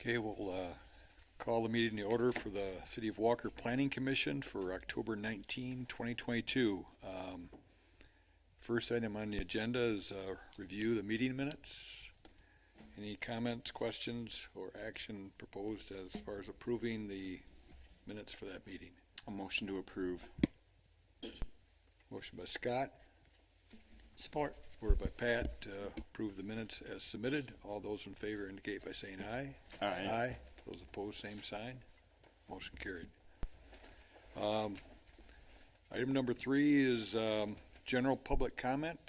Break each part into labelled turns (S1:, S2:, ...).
S1: Okay, we'll call the meeting to order for the City of Walker Planning Commission for October 19, 2022. First item on the agenda is review the meeting minutes. Any comments, questions, or action proposed as far as approving the minutes for that meeting?
S2: A motion to approve.
S1: Motion by Scott.
S3: Support.
S1: Supported by Pat to approve the minutes as submitted. All those in favor indicate by saying aye.
S2: Aye.
S1: Aye. Those opposed, same sign. Motion carried. Item number 3 is general public comment.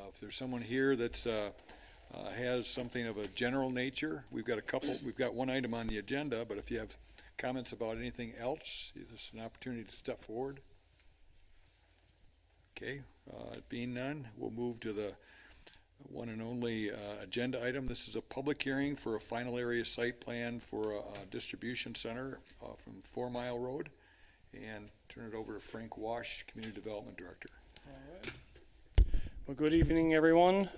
S1: If there's someone here that's has something of a general nature, we've got one item on the agenda, but if you have comments about anything else, there's an opportunity to step forward. Okay, being none, we'll move to the one and only agenda item. This is a public hearing for a final area site plan for a distribution center from 4 Mile Road, and turn it over to Frank Wash, Community Development Director.
S3: All right. Well, good evening, everyone.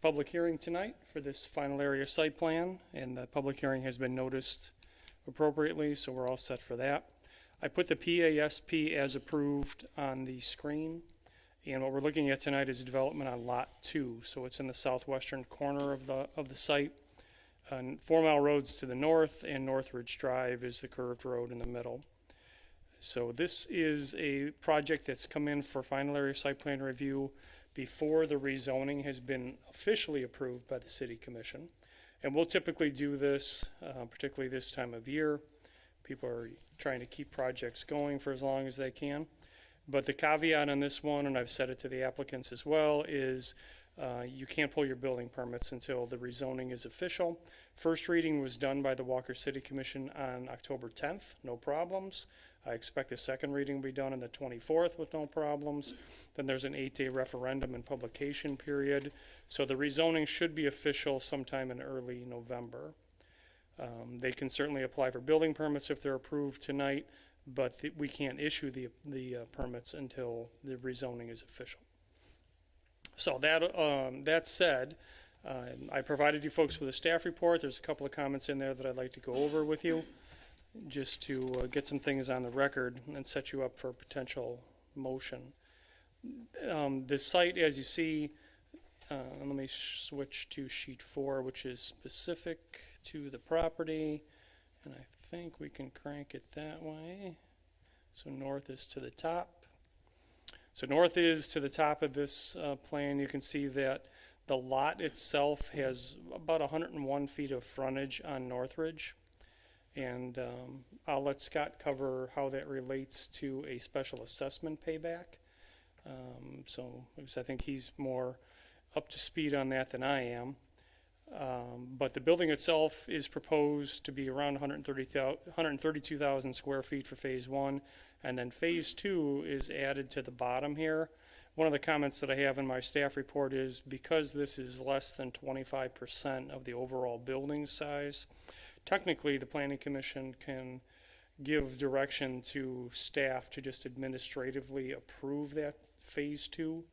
S3: Public hearing tonight for this final area site plan, and the public hearing has been noticed appropriately, so we're all set for that. I put the PASP as approved on the screen, and what we're looking at tonight is a development on Lot 2, so it's in the southwestern corner of the site. 4 Mile Road's to the north, and Northridge Drive is the curved road in the middle. So this is a project that's come in for final area site plan review before the rezoning has been officially approved by the City Commission. And we'll typically do this, particularly this time of year. People are trying to keep projects going for as long as they can. But the caveat on this one, and I've said it to the applicants as well, is you can't pull your building permits until the rezoning is official. First reading was done by the Walker City Commission on October 10th, no problems. I expect the second reading will be done on the 24th with no problems. Then there's an 8-day referendum and publication period. So the rezoning should be official sometime in early November. They can certainly apply for building permits if they're approved tonight, but we can't issue the permits until the rezoning is official. So that said, I provided you folks with a staff report. There's a couple of comments in there that I'd like to go over with you, just to get some things on the record and set you up for a potential motion. The site, as you see, let me switch to sheet 4, which is specific to the property, and I think we can crank it that way. So north is to the top. So north is to the top of this plan. You can see that the lot itself has about 101 feet of frontage on Northridge. And I'll let Scott cover how that relates to a special assessment payback. Because I think he's more up to speed on that than I am. But the building itself is proposed to be around 132,000 square feet for phase 1. And then phase 2 is added to the bottom here. One of the comments that I have in my staff report is because this is less than 25% of the overall building size, technically the Planning Commission can give direction to staff to just administratively approve that phase 2.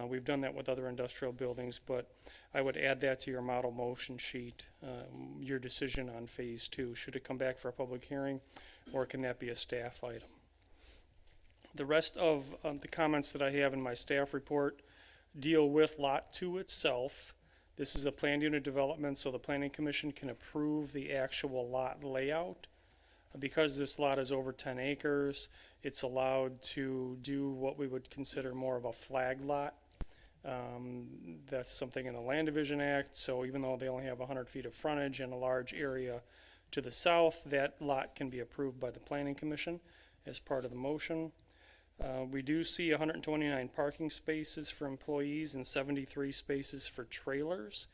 S3: We've done that with other industrial buildings, but I would add that to your model motion sheet, your decision on phase 2. Should it come back for a public hearing, or can that be a staff item? The rest of the comments that I have in my staff report deal with Lot 2 itself. This is a planned unit development, so the Planning Commission can approve the actual lot layout. Because this lot is over 10 acres, it's allowed to do what we would consider more of a flag lot. That's something in the Land Division Act, so even though they only have 100 feet of frontage and a large area to the south, that lot can be approved by the Planning Commission as part of the motion. We do see 129 parking spaces for employees and 73 spaces for trailers.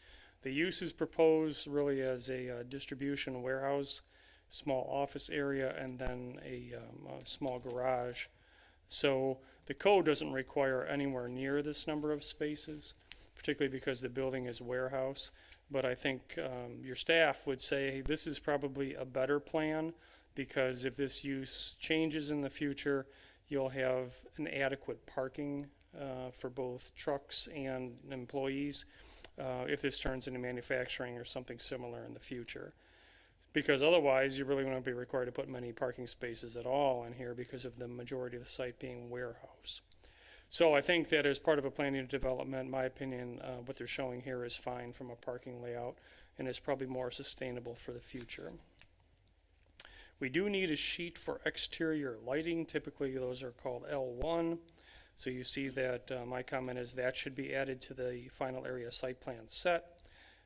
S3: The use is proposed really as a distribution warehouse, small office area, and then a small garage. So the code doesn't require anywhere near this number of spaces, particularly because the building is warehouse. But I think your staff would say this is probably a better plan, because if this use changes in the future, you'll have an adequate parking for both trucks and employees. if this turns into manufacturing or something similar in the future. Because otherwise, you really won't be required to put many parking spaces at all in here because of the majority of the site being warehouse. So I think that as part of a planning and development, in my opinion, what they're showing here is fine from a parking layout and is probably more sustainable for the future. We do need a sheet for exterior lighting. Typically, those are called L1. So you see that my comment is that should be added to the final area site plan set.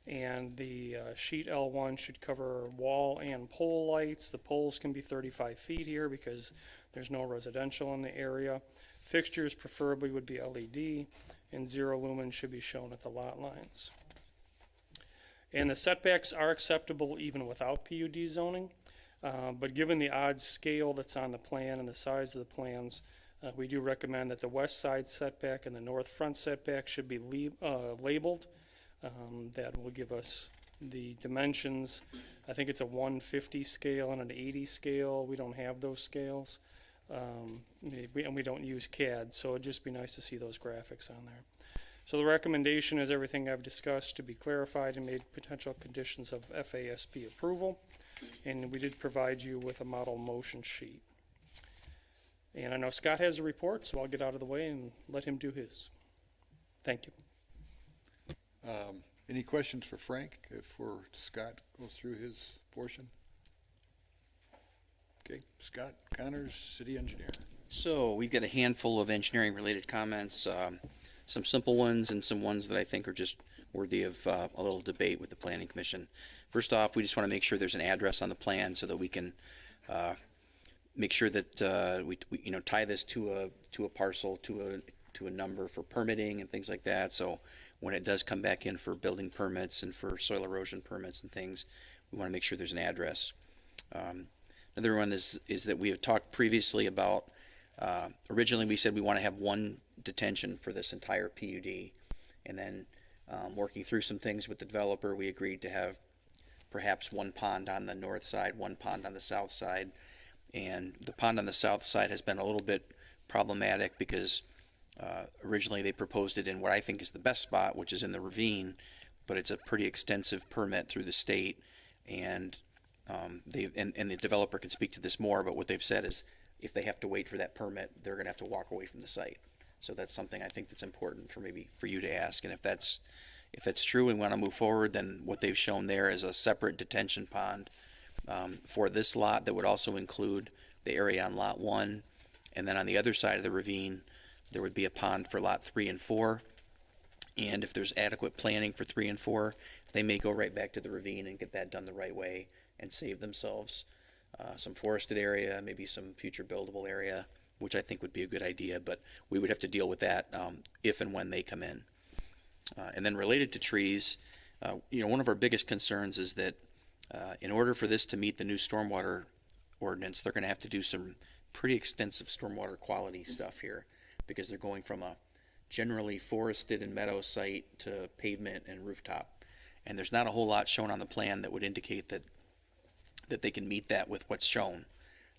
S3: And the sheet L1 should cover wall and pole lights. The poles can be 35 feet here because there's no residential in the area. Fixtures preferably would be LED, and 0 lumen should be shown at the lot lines. And the setbacks are acceptable even without PUD zoning, but given the odd scale that's on the plan and the size of the plans, we do recommend that the west side setback and the north front setback should be labeled. That will give us the dimensions. I think it's a 150 scale and an 80 scale. We don't have those scales. And we don't use CAD, so it'd just be nice to see those graphics on there. So the recommendation is everything I've discussed to be clarified and made potential conditions of FASP approval. And we did provide you with a model motion sheet. And I know Scott has a report, so I'll get out of the way and let him do his. Thank you.
S1: Any questions for Frank before Scott goes through his portion? Okay, Scott Connors, City Engineer.
S2: So we've got a handful of engineering related comments, some simple ones and some ones that I think are just worthy of a little debate with the Planning Commission. First off, we just want to make sure there's an address on the plan so that we can make sure that we tie this to a parcel, to a number for permitting and things like that. So when it does come back in for building permits and for soil erosion permits and things, we want to make sure there's an address. Another one is that we have talked previously about, originally we said we want to have one detention for this entire PUD, and then working through some things with the developer, we agreed to have perhaps one pond on the north side, one pond on the south side, and the pond on the south side has been a little bit problematic because originally they proposed it in what I think is the best spot, which is in the ravine, but it's a pretty extensive permit through the state, and the developer can speak to this more, but what they've said is if they have to wait for that permit, they're going to have to walk away from the site. So that's something I think that's important for you to ask, and if that's true and want to move forward, then what they've shown there is a separate detention pond for this lot that would also include the area on lot 1, and then on the other side of the ravine there would be a pond for lot 3 and 4, and if there's adequate planning for 3 and 4, they may go right back to the ravine and get that done the right way and save themselves some forested area, maybe some future buildable area, which I think would be a good idea, but we would have to deal with that if and when they come in. And then related to trees, one of our biggest concerns is that in order for this to meet the new stormwater ordinance, they're going to have to do some pretty extensive stormwater quality stuff here, because they're going from a generally forested and meadow site to pavement and rooftop. And there's not a whole lot shown on the plan that would indicate that they can meet that with what's shown.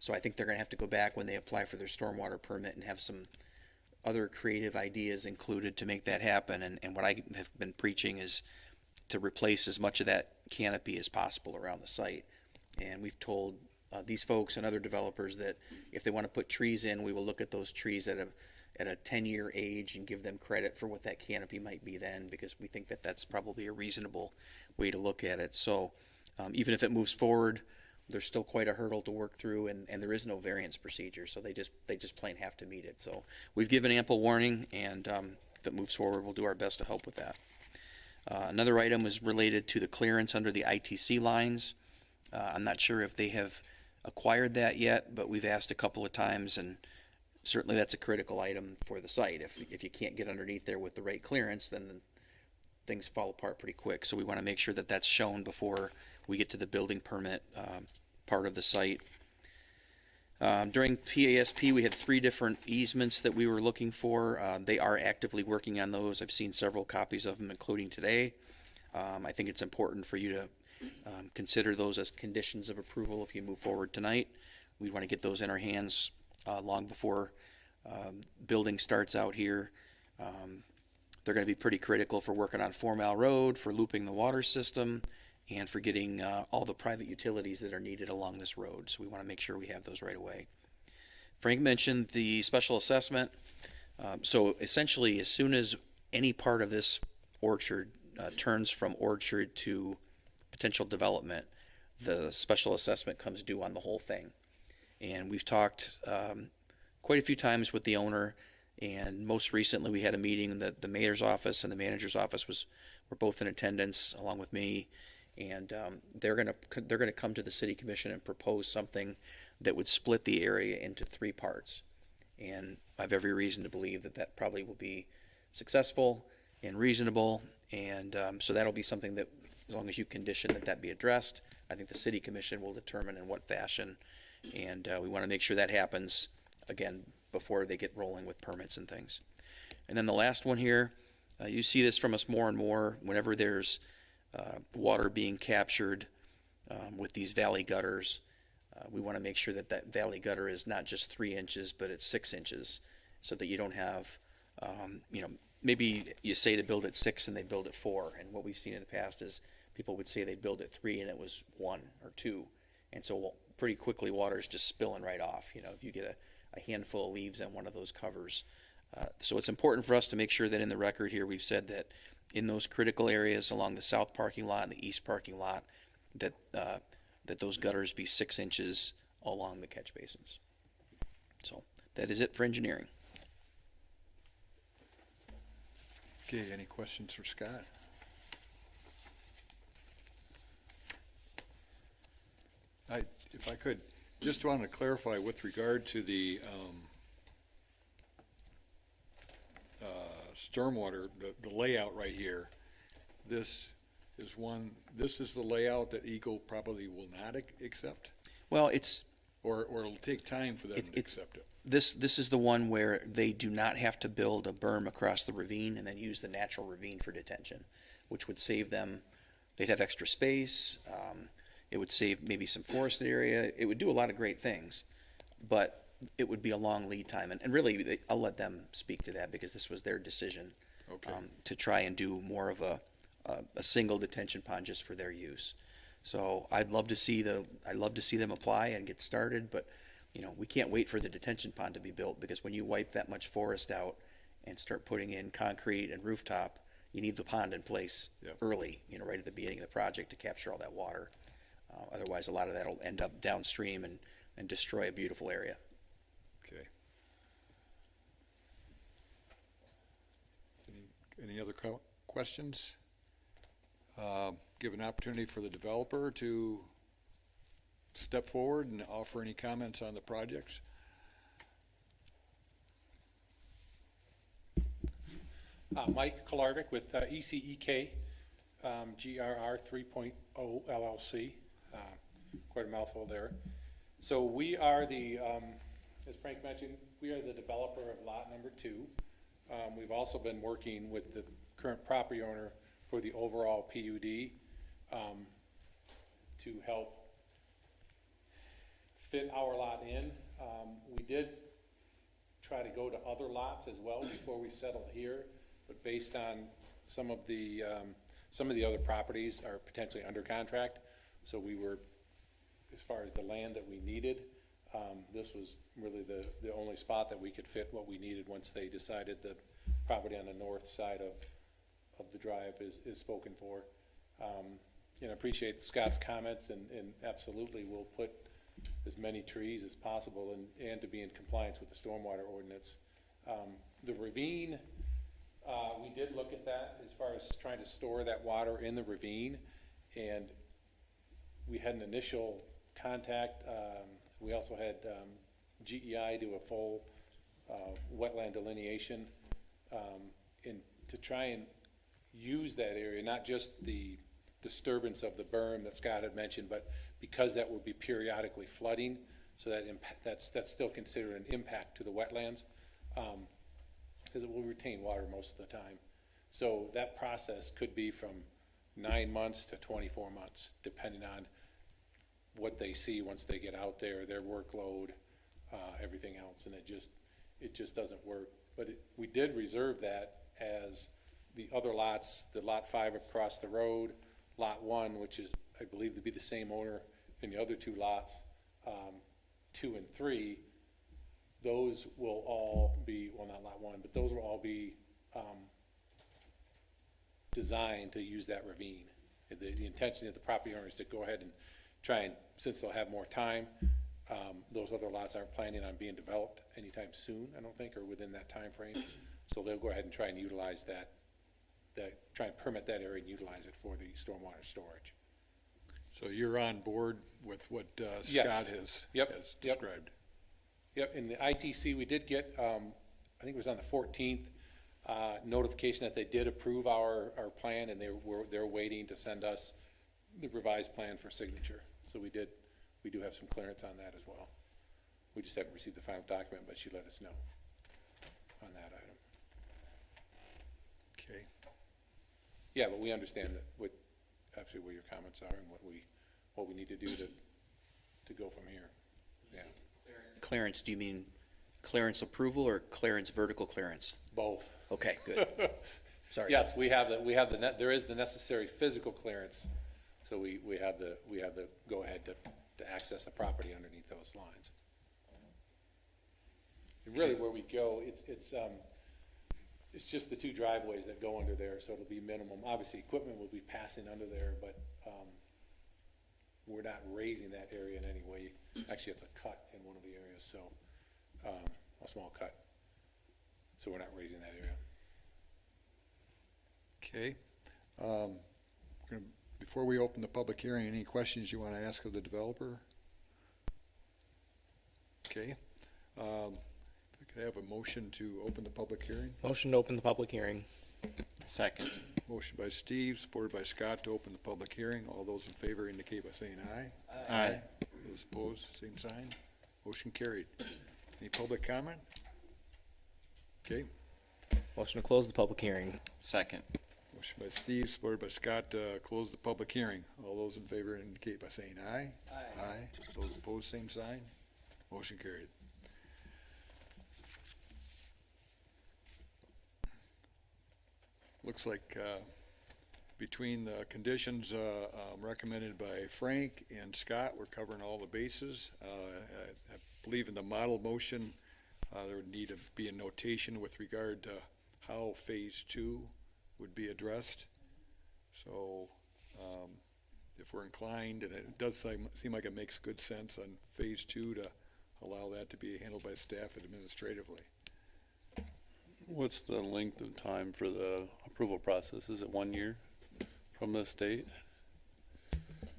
S2: So I think they're going to have to go back when they apply for their stormwater permit and have some other creative ideas included to make that happen. And what I have been preaching is to replace as much of that canopy as possible around the site. And we've told these folks and other developers that if they want to put trees in, we will look at those trees at a 10-year age and give them credit for what that canopy might be then, because we think that that's probably a reasonable way to look at it. So even if it moves forward, there's still quite a hurdle to work through, and there is no variance procedure, so they just plain have to meet it. So we've given ample warning, and if it moves forward, we'll do our best to help with that. Another item was related to the clearance under the ITC lines. I'm not sure if they have acquired that yet, but we've asked a couple of times, and certainly that's a critical item for the site. If you can't get underneath there with the right clearance, then things fall apart pretty quick. So we want to make sure that that's shown before we get to the building permit part of the site. During PASP, we had 3 different easements that we were looking for. They are actively working on those. I've seen several copies of them, including today. I think it's important for you to consider those as conditions of approval if you move forward tonight. We want to get those in our hands long before building starts out here. They're going to be pretty critical for working on 4 Mile Road, for looping the water system, and for getting all the private utilities that are needed along this road. So we want to make sure we have those right away. Frank mentioned the special assessment. So essentially, as soon as any part of this orchard turns from orchard to potential development, the special assessment comes due on the whole thing. And we've talked quite a few times with the owner, and most recently we had a meeting that the mayor's office and the manager's office were both in attendance along with me, and they're gonna come to the city commission and propose something that would split the area into 3 parts. And I have every reason to believe that that probably will be successful and reasonable, and so that'll be something that, as long as you condition that be addressed, I think the city commission will determine in what fashion, and we want to make sure that happens, again, before they get rolling with permits and things. And then the last one here, you see this from us more and more whenever there's water being captured with these valley gutters. We want to make sure that that valley gutter is not just 3 inches, but it's 6 inches, so that you don't have, maybe you say to build at 6 and they build at 4. And what we've seen in the past is people would say they build at 3 and it was 1 or 2. And so pretty quickly water is just spilling right off, if you get a handful of leaves on one of those covers. So it's important for us to make sure that in the record here we've said that in those critical areas along the south parking lot and the east parking lot, that those gutters be 6 inches along the catch basins. So that is it for engineering.
S1: Okay, any questions for Scott? If I could, just want to clarify with regard to the stormwater, the layout right here. This is the layout that Eagle probably will not accept,
S2: Well, it's
S1: or it'll take time for them to accept it.
S2: this is the one where they do not have to build a berm across the ravine and then use the natural ravine for detention, which would save them. They'd have extra space. It would save maybe some forested area. It would do a lot of great things, but it would be a long lead time. And really, I'll let them speak to that because this was their decision.
S1: Okay.
S2: To try and do more of a single detention pond just for their use. So I'd love to see them apply and get started, but we can't wait for the detention pond to be built, because when you wipe that much forest out and start putting in concrete and rooftop, you need the pond in place early, right at the beginning of the project to capture all that water. Otherwise, a lot of that will end up downstream and destroy a beautiful area.
S1: Okay. Any other questions? Give an opportunity for the developer to step forward and offer any comments on the projects.
S4: Mike Kolarvik with ECEK, GRR 3.0 LLC. Quite a mouthful there. So we are as Frank mentioned, we are the developer of lot number 2. We've also been working with the current property owner for the overall PUD to help fit our lot in. We did try to go to other lots as well before we settled here, but based on some of the other properties are potentially under contract, so we were, as far as the land that we needed, this was really the only spot that we could fit what we needed once they decided the property on the north side of the drive is spoken for. I appreciate Scott's comments, and absolutely we'll put as many trees as possible and to be in compliance with the stormwater ordinance. The ravine, we did look at that as far as trying to store that water in the ravine, and we had an initial contact. We also had GEI do a full wetland delineation to try and use that area, not just the disturbance of the berm that Scott had mentioned, but because that would be periodically flooding, so that's still considered an impact to the wetlands, because it will retain water most of the time. So that process could be from 9 months to 24 months, depending on what they see once they get out there, their workload, everything else, and it just doesn't work. But we did reserve that as the other lots, the lot 5 across the road, lot 1, which is, I believe, to be the same owner in the other 2 lots, 2 and 3, those will all be, well, not lot 1, but those will all be designed to use that ravine. The intention of the property owner is to go ahead and try and, since they'll have more time, those other lots aren't planning on being developed anytime soon, I don't think, or within that time frame. So they'll go ahead and try and utilize that, try and permit that area and utilize it for the stormwater storage.
S1: So you're on board with what Scott
S4: Yes.
S1: has
S4: Yep,
S1: has
S4: yep.
S1: described?
S4: Yep, in the ITC, we did get, I think it was on the 14th, notification that they did approve our plan, and they're waiting to send us the revised plan for signature. So we do have some clearance on that as well. We just haven't received the final document, but she let us know on that item.
S1: Okay.
S4: Yeah, but we understand that actually where your comments are and what we need to do to go from here. Yeah,
S2: Clearance, do you mean clearance approval or clearance vertical clearance?
S4: both.
S2: Okay, good. Sorry.
S4: Yes, there is the necessary physical clearance, so we have the go ahead to access the property underneath those lines. And really where we go, it's just the 2 driveways that go under there, so it'll be minimum. Obviously, equipment will be passing under there, but, we're not raising that area in any way. Actually, it's a cut in one of the areas, so, a small cut. So we're not raising that area.
S1: Okay. Before we open the public hearing, any questions you want to ask of the developer? Okay. If we could have a motion to open the public hearing.
S5: Motion to open the public hearing.
S6: Second.
S1: Motion by Steve, supported by Scott to open the public hearing. All those in favor indicate by saying aye.
S6: Aye.
S1: Those opposed, same sign. Motion carried. Any public comment? Okay.
S5: Motion to close the public hearing.
S6: Second.
S1: Motion by Steve, supported by Scott to close the public hearing. All those in favor indicate by saying aye. Aye. Those opposed, same sign. Motion carried. Looks like between the conditions recommended by Frank and Scott, we're covering all the bases. I believe in the model motion, there would need to be a notation with regard to how phase 2 would be addressed. So if we're inclined, and it does seem like it makes good sense on phase 2 to allow that to be handled by staff administratively.
S7: What's the length of time for the approval process? Is it 1 year from this date?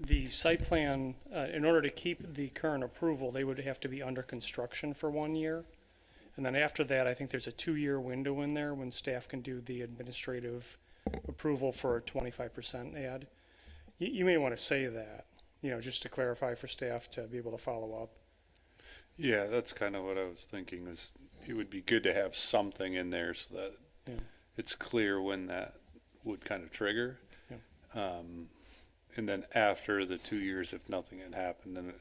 S3: The site plan, in order to keep the current approval, they would have to be under construction for 1 year. And then after that, I think there's a 2-year window in there when staff can do the administrative approval for a 25% add. You may want to say that, just to clarify for staff to be able to follow up.
S7: Yeah, that's kind of what I was thinking, is it would be good to have something in there so that
S3: Yeah.
S7: it's clear when that would kind of trigger.
S3: Yeah.
S7: And then after the 2 years, if nothing had happened, then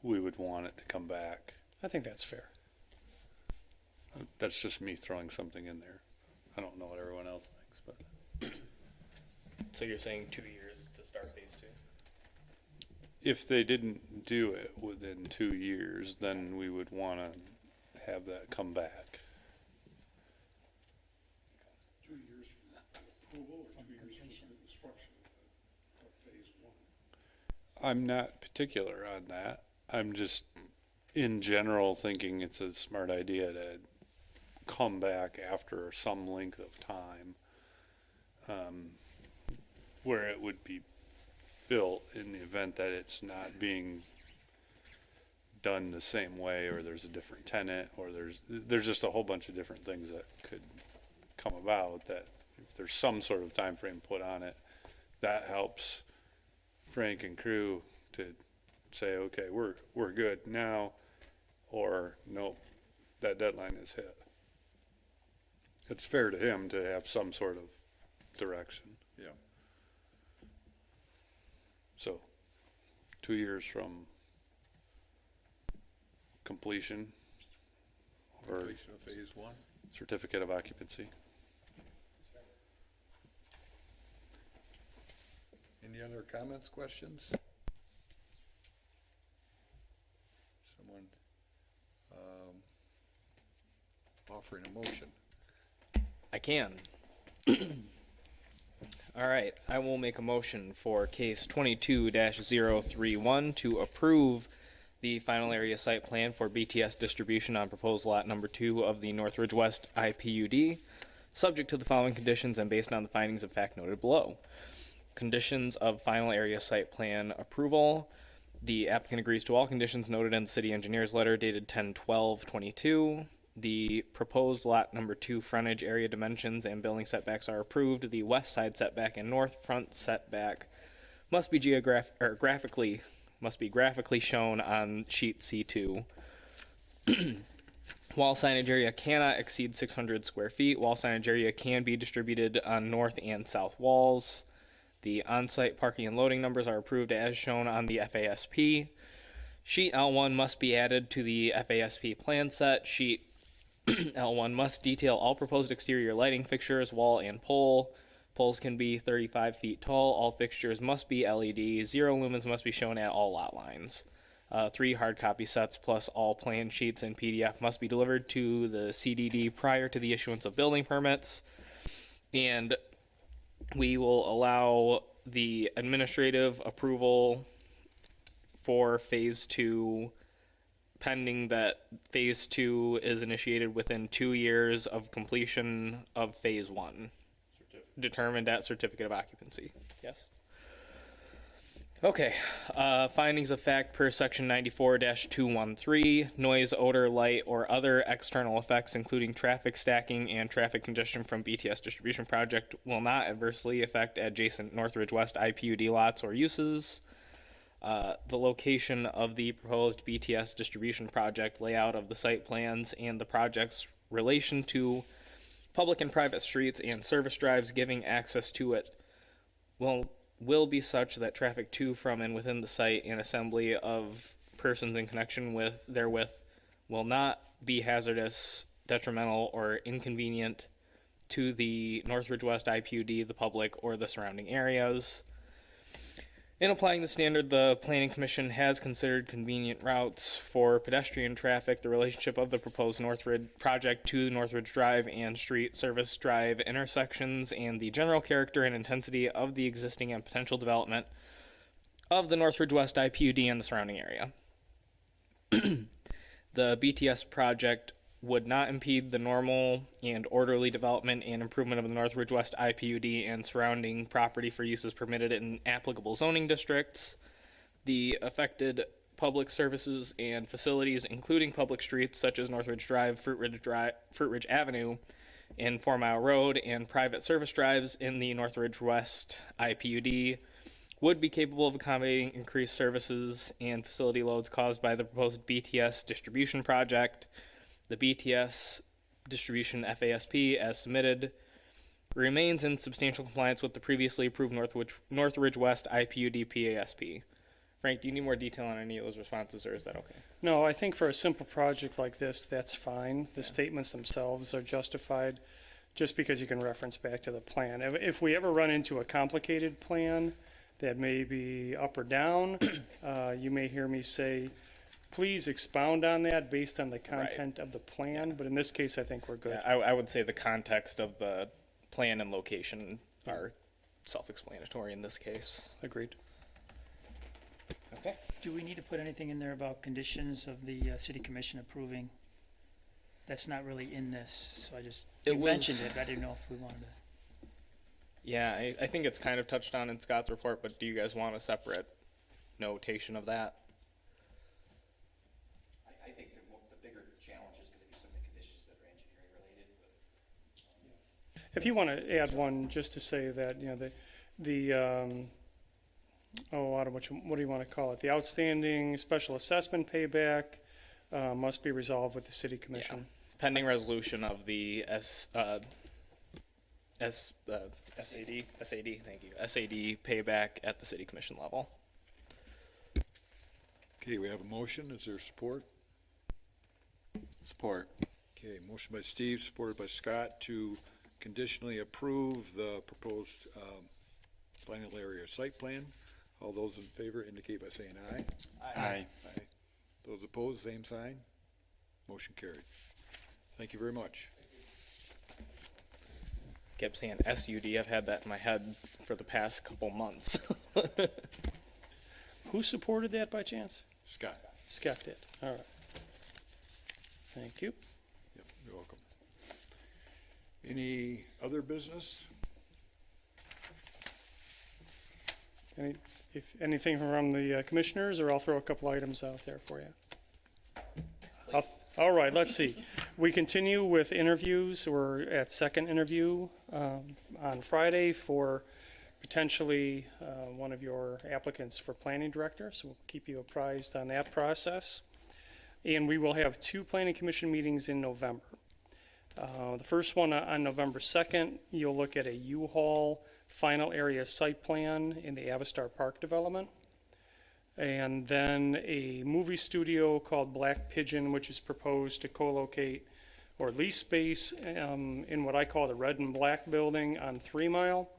S7: we would want it to come back.
S3: I think that's fair.
S7: That's just me throwing something in there. I don't know what everyone else thinks, but
S5: So you're saying 2 years to start phase 2?
S7: if they didn't do it within 2 years, then we would want to have that come back.
S8: 2 years from approval or 2 years from the construction of phase 1?
S7: I'm not particular on that. I'm just, in general, thinking it's a smart idea to come back after some length of time, where it would be built in the event that it's not being done the same way, or there's a different tenant, or there's just a whole bunch of different things that could come about, that if there's some sort of time frame put on it, that helps Frank and crew to say, okay, we're good now, or nope, that deadline is hit. It's fair to him to have some sort of direction.
S1: Yeah.
S7: So 2 years from completion or
S1: Completion of phase 1.
S7: certificate of occupancy.
S1: Any other comments, questions? Someone offering a motion?
S5: I can. All right, I will make a motion for case 22-031 to approve the final area site plan for BTS distribution on proposed lot number 2 of the Northridge West IPUD, subject to the following conditions and based on the findings of fact noted below. Conditions of final area site plan approval. The applicant agrees to all conditions noted in the city engineer's letter dated 10/12/22. The proposed lot number 2 frontage area dimensions and building setbacks are approved. The west side setback and north front setback must be graphically shown on sheet C2. Wall signage area cannot exceed 600 square feet. Wall signage area can be distributed on north and south walls. The on-site parking and loading numbers are approved as shown on the FASP. Sheet L1 must be added to the FASP plan set. Sheet L1 must detail all proposed exterior lighting fixtures, wall and pole. Poles can be 35 feet tall. All fixtures must be LED. 0 lumens must be shown at all lot lines. 3 hard copy sets plus all plan sheets and PDF must be delivered to the CDD prior to the issuance of building permits. And we will allow the administrative approval for phase 2 pending that phase 2 is initiated within 2 years of completion of phase 1. Determined at certificate of occupancy. Yes. Okay. Findings of fact per section 94-213. Noise, odor, light, or other external effects, including traffic stacking and traffic congestion from BTS distribution project, will not adversely affect adjacent Northridge West IPUD lots or uses. The location of the proposed BTS distribution project, layout of the site plans, and the project's relation to public and private streets and service drives giving access to it will be such that traffic to, from, and within the site and assembly of persons in connection with therewith will not be hazardous, detrimental, or inconvenient to the Northridge West IPUD, the public, or the surrounding areas. In applying the standard, the Planning Commission has considered convenient routes for pedestrian traffic, the relationship of the proposed Northridge project to Northridge Drive and Street Service Drive intersections, and the general character and intensity of the existing and potential development of the Northridge West IPUD and the surrounding area. The BTS project would not impede the normal and orderly development and improvement of the Northridge West IPUD and surrounding property for uses permitted in applicable zoning districts. The affected public services and facilities, including public streets such as Northridge Drive, Fruitridge Avenue, and 4 Mile Road, and private service drives in the Northridge West IPUD, would be capable of accommodating increased services and facility loads caused by the proposed BTS distribution project. The BTS distribution FASP, as submitted, remains in substantial compliance with the previously approved Northridge West IPUD PASP. Frank, do you need more detail on any of those responses, or is that okay?
S3: No, I think for a simple project like this, that's fine. The statements themselves are justified just because you can reference back to the plan. If we ever run into a complicated plan that may be up or down, you may hear me say, please expound on that based on the content of the plan, but in this case, I think we're good.
S5: Yeah, I would say the context of the plan and location are self-explanatory in this case.
S3: Agreed.
S5: Okay.
S6: Do we need to put anything in there about conditions of the city commission approving? That's not really in this, so you mentioned it, but I didn't know if we wanted to.
S5: Yeah, I think it's kind of touched on in Scott's report, but do you guys want a separate notation of that?
S2: I think the bigger challenge is going to be some of the conditions that are engineering related. But
S3: If you want to add one, just to say that, you know, what do you want to call it? The outstanding special assessment payback must be resolved with the city commission.
S5: Pending resolution of the SAD, thank you, SAD payback at the city commission level.
S1: Okay, we have a motion. Is there support?
S9: Support.
S1: Okay, motion by Steve, supported by Scott to conditionally approve the proposed final area site plan. All those in favor indicate by saying aye.
S2: Aye.
S1: Aye. Those opposed, same sign. Motion carried. Thank you very much.
S5: Kept saying SUD. I've had that in my head for the past couple months.
S3: Who supported that by chance?
S1: Scott.
S3: Scott did. All right. Thank you.
S1: Yep, you're welcome. Any other business?
S3: Anything from the commissioners, or I'll throw a couple items out there for you. All right, let's see. We continue with interviews. We're at second interview on Friday for potentially one of your applicants for planning director, so we'll keep you apprised on that process. And we will have 2 planning commission meetings in November. The first one on November 2nd, you'll look at a U-Haul final area site plan in the Avistar Park development. And then a movie studio called Black Pigeon, which is proposed to co-locate or lease space in what I call the red and black building on 3 Mile,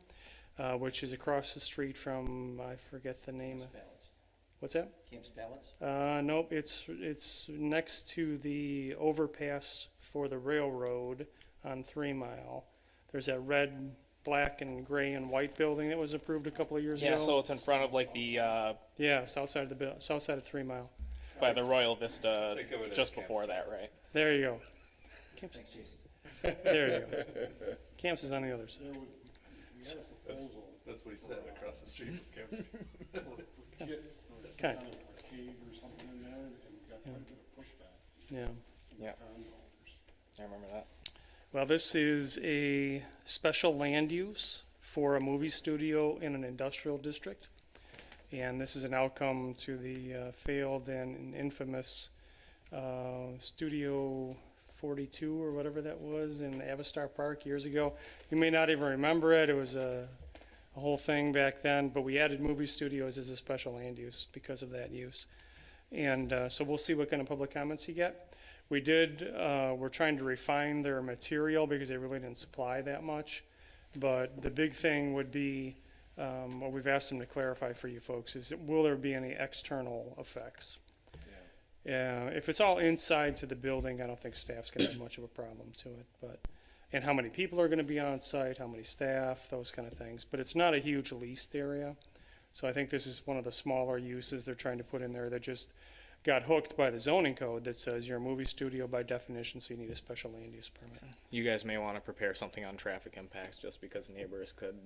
S3: which is across the street from, I forget the name. What's that?
S2: Camp's Pallets?
S3: Nope, it's next to the overpass for the railroad on 3 Mile. There's that red, black, and gray and white building that was approved a couple of years ago.
S5: Yeah, so it's in front of like the
S3: Yeah, south side of 3 Mile.
S5: by the Royal Vista, just before that, right?
S3: There you go. Camps, there you go. Camps is on the other side.
S9: That's what he said, across the street from Camp's.
S3: Kind
S8: Kind of arcade or something in there, and got quite a bit of pushback.
S3: yeah.
S5: Yeah,
S8: Condos.
S5: I remember that.
S3: Well, this is a special land use for a movie studio in an industrial district. And this is an outcome to the failed and infamous Studio 42 or whatever that was in Avistar Park years ago. You may not even remember it. It was a whole thing back then, but we added movie studios as a special land use because of that use. And so we'll see what kind of public comments you get. We're trying to refine their material because they really didn't supply that much. But the big thing would be, what we've asked them to clarify for you folks, is will there be any external effects? If it's all inside to the building, I don't think staff's gonna have much of a problem to it, and how many people are gonna be on site, how many staff, those kind of things. But it's not a huge leased area. So I think this is one of the smaller uses they're trying to put in there that just got hooked by the zoning code that says you're a movie studio by definition, so you need a special land use permit.
S5: You guys may want to prepare something on traffic impacts, just because neighbors could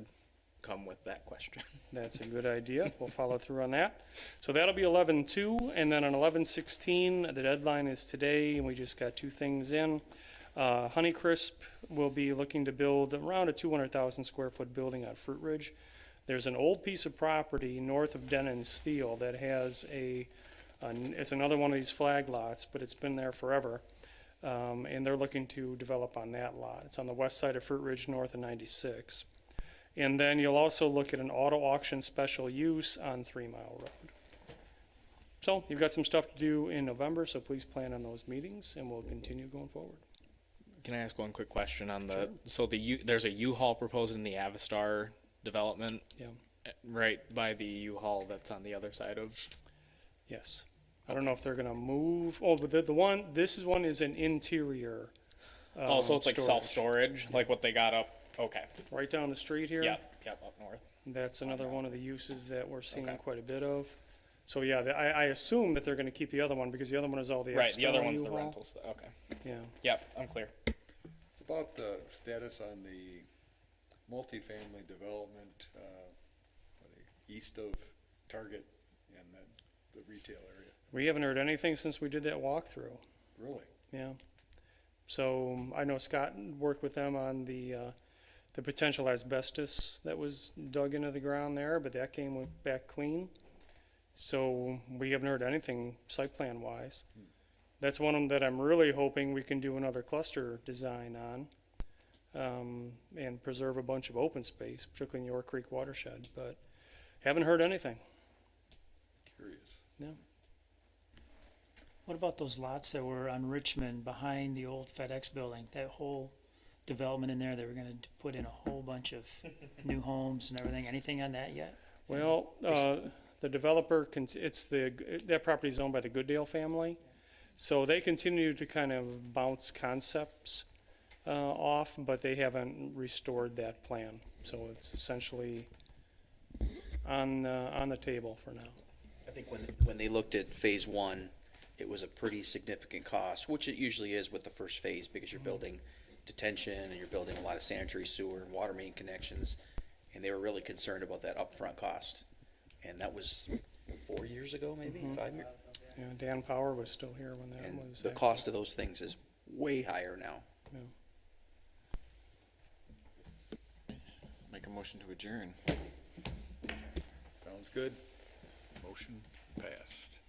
S5: come with that question.
S3: That's a good idea. We'll follow through on that. So that'll be 11/2, and then on 11/16, the deadline is today, and we just got 2 things in. Honeycrisp will be looking to build around a 200,000 square foot building on Fruit Ridge. There's an old piece of property north of Denon Steel that has it's another one of these flag lots, but it's been there forever. And they're looking to develop on that lot. It's on the west side of Fruit Ridge, north of 96. And then you'll also look at an auto auction special use on 3 Mile Road. So you've got some stuff to do in November, so please plan on those meetings, and we'll continue going forward.
S5: Can I ask one quick question on there's a U-Haul proposed in the Avistar development?
S3: Yeah.
S5: Right by the U-Haul that's on the other side of,
S3: Yes. I don't know if they're gonna move, but this one is an interior.
S5: so it's like
S3: storage.
S5: self-storage, like what they got up, okay.
S3: Right down the street here.
S5: Yep, up north.
S3: That's another one of the uses that we're seeing
S5: Okay.
S3: quite a bit of. So yeah, I assume that they're gonna keep the other one because the other one is all the
S5: Right, the other
S3: external
S5: one's the
S3: U-Haul.
S5: rental stuff, okay.
S3: Yeah.
S5: Yep, I'm clear.
S1: About the status on the multifamily development, east of Target and the retail area.
S3: We haven't heard anything since we did that walkthrough.
S1: Really?
S3: Yeah. So I know Scott worked with them on the potential asbestos that was dug into the ground there, but that came back clean. So we haven't heard anything site plan wise. That's one that I'm really hoping we can do another cluster design on, and preserve a bunch of open space, particularly in York Creek watershed, but haven't heard anything.
S1: Curious.
S3: Yeah.
S6: What about those lots that were on Richmond behind the old FedEx building? That whole development in there. They were gonna put in a whole bunch of new homes and everything. Anything on that yet?
S3: Well, the developer, that property is owned by the Goodale family. So they continue to kind of bounce concepts off, but they haven't restored that plan. So it's essentially on the table for now.
S2: I think when they looked at phase one, it was a pretty significant cost, which it usually is with the first phase, because you're building detention and you're building a lot of sanitary sewer and water main connections. And they were really concerned about that upfront cost. And that was 4 years ago, maybe 5 years.
S3: Yeah, Dan Power was still here when that
S2: And
S3: was.
S2: the cost of those things is way higher now.
S1: Make a motion to adjourn. Sounds good. Motion passed.